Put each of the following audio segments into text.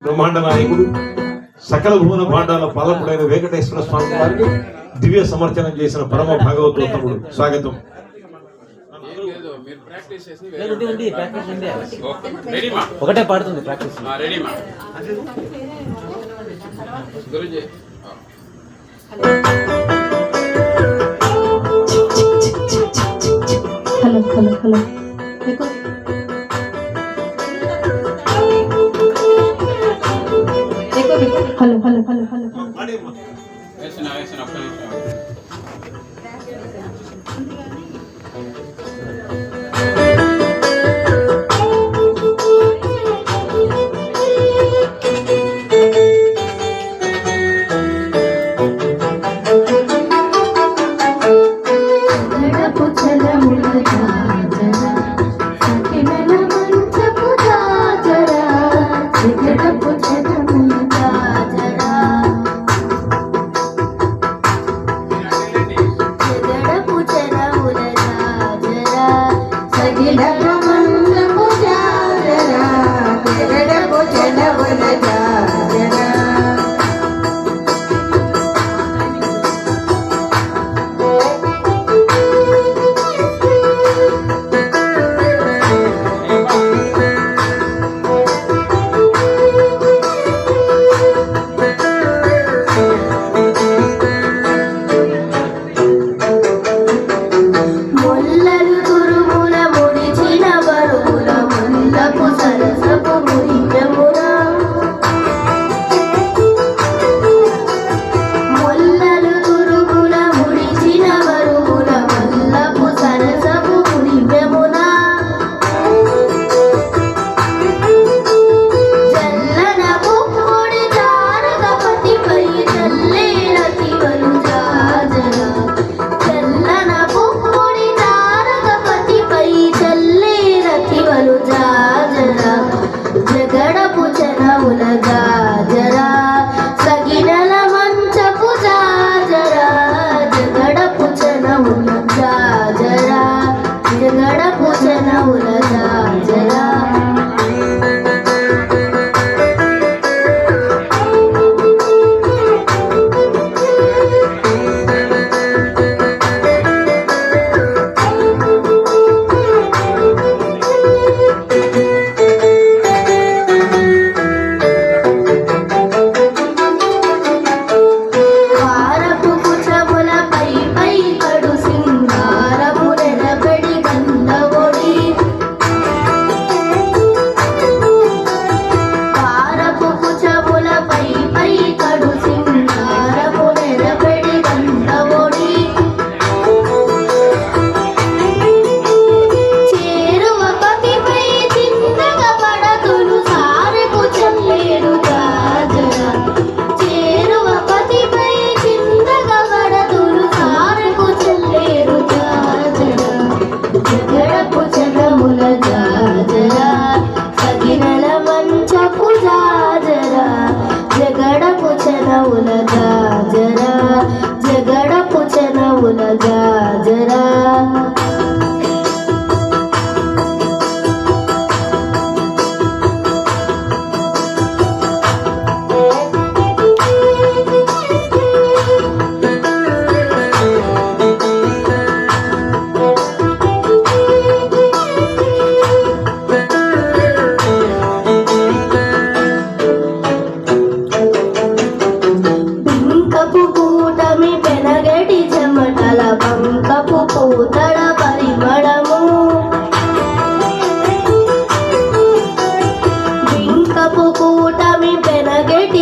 బ్రహ్మాండ నాయకుడు సకల భువన భాండాల పాలకుడైన వెంకటేశ్వర స్వామి వారిని దివ్య సమర్చనం చేసిన పరమ భాగవతోత్తముడు. స్వాగతం. ఒకటే పాడుతుంది practice. Hello hello hello hello hello hello hello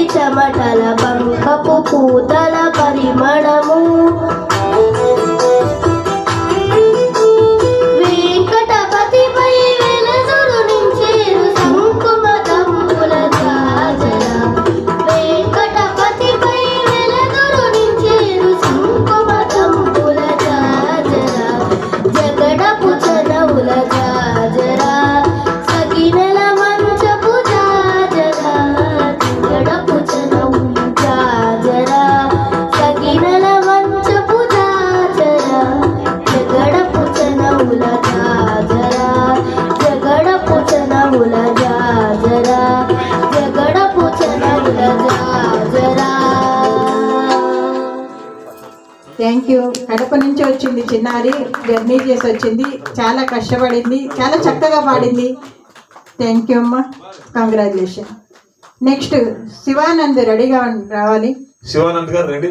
చెమటల బంకపు పూతల పరిమళము వెంకటపతిపై వెలసురు నించేరు సంకుమ తంబుల జాజర వెంకటపతిపై వెలసురు నించేరు సంకుమ తంబుల జాజర జగడపు చనవుల జాజర సగినల మంచపు జాజర జగడపు చనవుల జాజర సగినల మంచపు థ్యాంక్ యూ. కడప నుంచి వచ్చింది చిన్నారి, జర్నీ చేసి వచ్చింది, చాలా కష్టపడింది, చాలా చక్కగా పాడింది. థ్యాంక్ యూ అమ్మా, కంగ్రాచులేషన్. నెక్స్ట్ శివానంద్ రెడీగా రావాలి. శివానంద్ గారు రెడీ.